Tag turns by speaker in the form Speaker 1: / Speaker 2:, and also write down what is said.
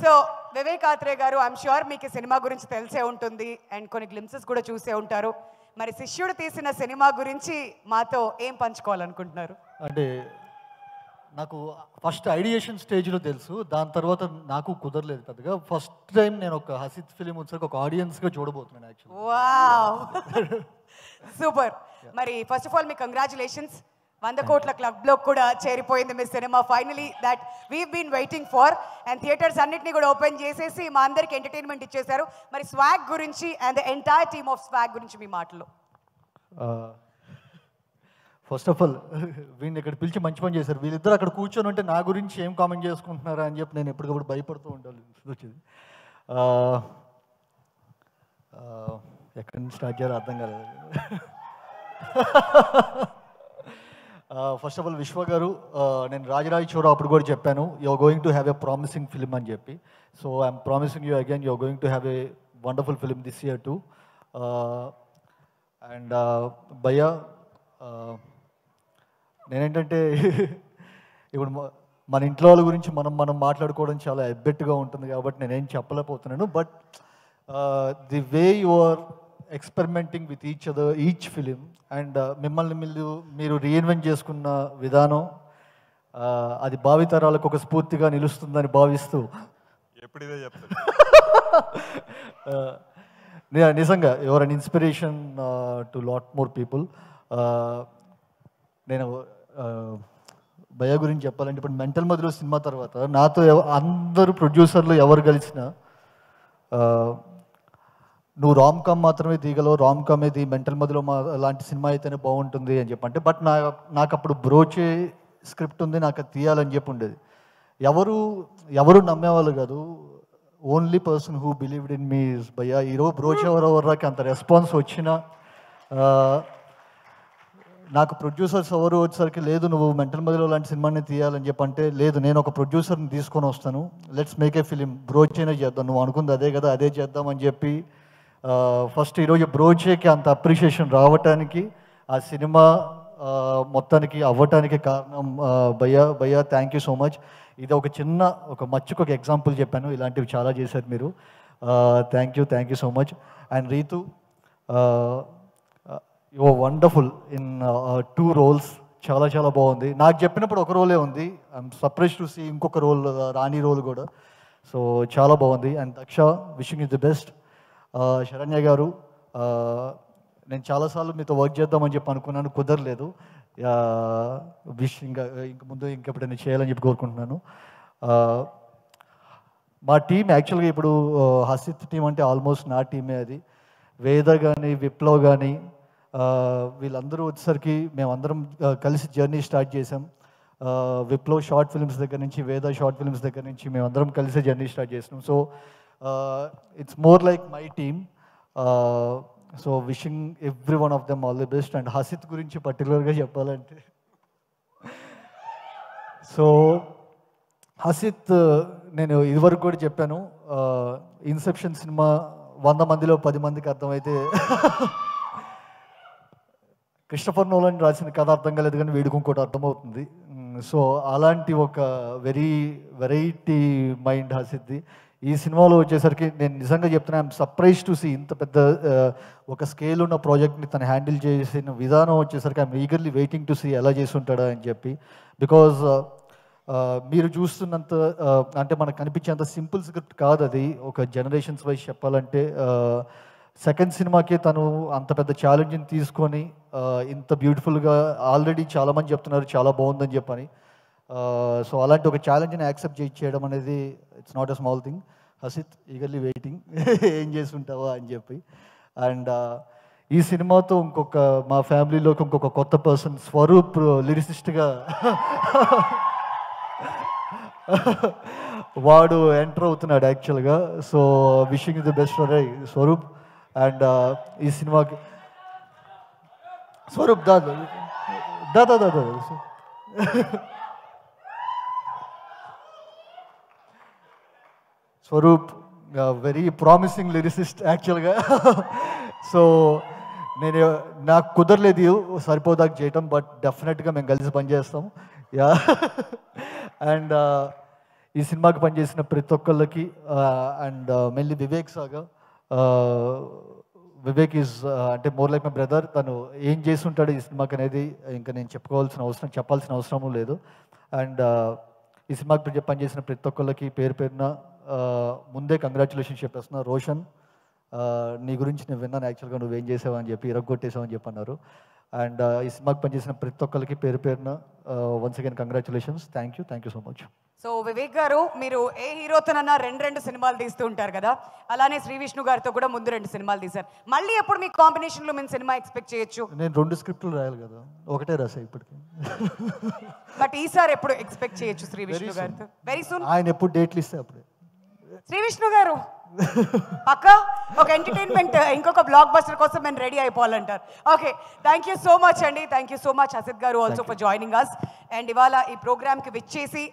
Speaker 1: So Vivek Athreya గారు, I'm sure మీకు cinema గురించి తెలిసే ఉంటుంది అండ్ కొన్ని గ్లిమ్సెస్ కూడా చూసే ఉంటారు. మరి శిష్యుడు తీసిన సినిమా గురించి మాతో ఏం పంచుకోవాలనుకుంటున్నారు?
Speaker 2: అంటే నాకు ఫస్ట్ ఐడియేషన్ స్టేజ్లో తెలుసు, దాని తర్వాత నాకు కుదరలేదు పెద్దగా. ఫస్ట్ టైం నేను ఒక హసిత్ ఫిలిం వచ్చాక ఒక ఆడియన్స్గా చూడబోతున్నాను యాక్చువల్లీ.
Speaker 1: Wow, super. మరి ఫస్ట్ ఆఫ్ ఆల్ మీ కంగ్రాచులేషన్స్. 100 కోట్ల క్లబ్లో కూడా చేరిపోయింది మీ సినిమా. Finally that we've been waiting for. And theatres అన్నిటినీ కూడా ఓపెన్ చేసేసి మా అందరికి ఎంటర్టైన్మెంట్ ఇచ్చేశారు. మరి స్వాగ్ గురించి and the entire team of swag గురించి మీ మాటలు.
Speaker 2: ఫస్ట్ ఆఫ్ ఆల్ వీడిని ఇక్కడ పిలిచి మంచి పని చేశారు. వీళ్ళిద్దరు అక్కడ కూర్చొని ఉంటే నా గురించి ఏం కామెంట్ చేసుకుంటున్నారా అని చెప్పి నేను ఎప్పటికప్పుడు భయపడుతూ ఉంటాను. వచ్చేది ఎక్కడి నుంచి స్టార్ట్ చేయాలో అర్థం కాలేదు. ఫస్ట్ ఆఫ్ ఆల్ విశ్వ గారు, నేను రాజరాజ్ చోరా అప్పుడు కూడా చెప్పాను you're going to have a promising film అని చెప్పి. So I'm promising you again you're going to have a wonderful film this year too. And భయ్యా, నేనేంటంటే ఇప్పుడు మన ఇంట్లో వాళ్ళ గురించి మనం మాట్లాడుకోవడం చాలా ఎబ్బెట్టుగా ఉంటుంది కాబట్టి నేనేం చెప్పలేకపోతున్నాను. But the way you are experimenting with each film and మిమ్మల్ని మీరు రీఇన్వెంట్ చేసుకున్న విధానం, అది భావితరాలకు ఒక స్ఫూర్తిగా నిలుస్తుందని భావిస్తూ
Speaker 3: ఎప్పుడిదే చెప్తాను.
Speaker 2: నిజంగా your an inspiration to lot more people. నేను భయ గురించి చెప్పాలంటే ఇప్పుడు మెంటల్ మదిలో సినిమా తర్వాత నాతో అందరూ ప్రొడ్యూసర్లు ఎవరు కలిసినా నువ్వు రామ్ కామ్ మాత్రమే తీయగలవు, రామ్ కామ్ ఇది మెంటల్ మదిలో లాంటి సినిమా అయితేనే బాగుంటుంది అని చెప్పంటే, బట్ నాకు అప్పుడు బ్రోచే స్క్రిప్ట్ ఉంది, నాకు అది తీయాలని చెప్పి ఉండేది. ఎవరు నమ్మేవాళ్ళు కాదు. Only person who believed in me is భయ్యా. ఈరోజు బ్రోచే ఎవరెవరికి అంత రెస్పాన్స్ వచ్చినా నాకు ప్రొడ్యూసర్స్ ఎవరు వచ్చేసరికి లేదు నువ్వు మెంటల్ మదిలో లాంటి సినిమాని తీయాలని చెప్పంటే, లేదు నేను ఒక ప్రొడ్యూసర్ని తీసుకొని వస్తాను, లెట్స్ మేక్ ఏ ఫిలిం, బ్రోచేనే చేద్దాం, నువ్వు అనుకుంది అదే కదా అదే చేద్దాం అని చెప్పి ఫస్ట్ ఈరోజు బ్రోచేకి అంత అప్రిషియేషన్ రావటానికి, ఆ సినిమా మొత్తానికి అవ్వటానికి కారణం భయ్యా. Thank you so much. ఇది ఒక మచ్చుకు ఎగ్జాంపుల్ చెప్పాను, ఇలాంటివి చాలా చేశారు మీరు. Thank you so much. And Ritu, you are wonderful in 2 roles. చాలా బాగుంది. నాకు చెప్పినప్పుడు ఒక రోలే ఉంది, ఐఎమ్ సర్ప్రైజ్ టు సీ ఇంకొక రోల్, రాణి రోల్ కూడా. సో చాలా బాగుంది. And Daksha, wishing you the best. Sharanya garu, నేను చాలాసార్లు మీతో వర్క్ చేద్దామని చెప్పి అనుకున్నాను, కుదరలేదు. ఇంక ముందు ఇంకెప్పుడైనా చేయాలని చెప్పి కోరుకుంటున్నాను. మా టీం యాక్చువల్గా ఇప్పుడు హసిత్ టీం అంటే ఆల్మోస్ట్ నా టీమే. అది వేద కానీ విప్లవ్ కానీ వీళ్ళందరూ వచ్చేసరికి మేమందరం కలిసి జర్నీ స్టార్ట్ చేసాం. విప్లవ్ షార్ట్ ఫిల్మ్స్ దగ్గర నుంచి, వేద షార్ట్ ఫిల్మ్స్ దగ్గర నుంచి మేమందరం కలిసి జర్నీ స్టార్ట్ చేసినాం. So it's more like my team. So wishing every one of them all the best. And Hasith గురించి పర్టికులర్గా చెప్పాలంటే, సో హసిత్ నేను ఇదివరకు కూడా చెప్పాను, ఇన్సెప్షన్ సినిమా 100 మందిలో 10 మందికి అర్థమైతే క్రిస్టఫర్ నోలన్ రాసిన కథ అర్థం కాలేదు కానీ వీడికి ఇంకోటి అర్థమవుతుంది. సో అలాంటి ఒక వెరైటీ మైండ్ హసిద్ది. ఈ సినిమాలో వచ్చేసరికి నేను నిజంగా చెప్తున్నా, ఐఎమ్ సర్ప్రైజ్ టు సీ ఇంత పెద్ద ఒక స్కేల్ ఉన్న ప్రాజెక్ట్ని తను హ్యాండిల్ చేసిన విధానం వచ్చేసరికి I'm eagerly waiting to see ఎలా చేసి ఉంటాడా అని చెప్పి. బికాజ్ మీరు చూస్తున్నంత అంటే మనకు కనిపించేంత సింపుల్ స్క్రిప్ట్ కాదు అది. ఒక జనరేషన్స్ వైజ్ చెప్పాలంటే సెకండ్ సినిమాకి తను అంత పెద్ద ఛాలెంజ్ని తీసుకొని ఇంత బ్యూటిఫుల్గా, ఆల్రెడీ చాలామంది చెప్తున్నారు చాలా బాగుందని చెప్పని. సో అలాంటి ఒక ఛాలెంజ్ని యాక్సెప్ట్ చేయడం అనేది it's not a small thing. Hasith, eagerly waiting ఏం చేస్తుంటావా అని చెప్పి. అండ్ ఈ సినిమాతో మా ఫ్యామిలీలోకి ఇంకొక కొత్త పర్సన్ స్వరూప్ లిరిసిస్ట్గా వాడు ఎంటర్ అవుతున్నాడు యాక్చువల్గా. So wishing the best for Swaroop. And ఈ సినిమాకి స్వరూప్ దాదా స్వరూప్ వెరీ ప్రామిసింగ్ లిరిసిస్ట్ యాక్చువల్గా. సో నాకు కుదరలేదు సరిపోదాకా చేయటం, బట్ డెఫినెట్గా మేము కలిసి పనిచేస్తాం. యా. అండ్ ఈ సినిమాకి పనిచేసిన ప్రతి ఒక్కళ్ళకి and mainly Vivek saga Vivek is అంటే మోర్ లైక్ మై బ్రదర్. తను ఏం చేసి ఉంటాడు ఈ సినిమాకి అనేది ఇంకా నేను చెప్పాల్సిన అవసరము లేదు. అండ్ ఈ సినిమాకి పనిచేసిన ప్రతి ఒక్కళ్ళకి పేరు పేరున ముందే కంగ్రాచులేషన్స్ చెప్పేస్తున్నా. రోషన్, నీ గురించి నేను విన్నాను, యాక్చువల్గా నువ్వేం చేసావు అని చెప్పి ఇరగొట్టేసావు అని చెప్పి అన్నారు. అండ్ ఈ సినిమాకి పనిచేసిన ప్రతి ఒక్కరికి పేరు పేరున once again congratulations. Thank you so much.
Speaker 1: So Vivek గారు, మీరు ఏ హీరోతోనన్నా రెండు సినిమాలు తీస్తూ ఉంటారు కదా, అలానే శ్రీ విష్ణు గారితో కూడా ముందు 2 సినిమాలు తీశారు. మళ్ళీ ఎప్పుడు మీ కాంబినేషన్లో మేము సినిమా ఎక్స్పెక్ట్ చేయొచ్చు?
Speaker 2: నేను 2 స్క్రిప్ట్లు రాయాలి కదా, ఒకటే రాసా ఇప్పటికి.
Speaker 1: బట్ ఈసారి ఎప్పుడు ఎక్స్పెక్ట్ చేయొచ్చు శ్రీ విష్ణు గారితో? Very soon.
Speaker 2: ఆయన ఎప్పుడు డేట్లు ఇస్తే అప్పుడే.
Speaker 1: శ్రీ విష్ణు గారు పక్క ఒక ఎంటర్టైన్మెంట్ ఇంకొక బ్లాక్ బస్టర్ కోసం మేము రెడీ అయిపోవాలంటారు. Okay, thank you so much అండి. Thank you so much Hasith గారు also for joining us. And ఇవాళ ఈ ప్రోగ్రామ్కి విచ్చేసి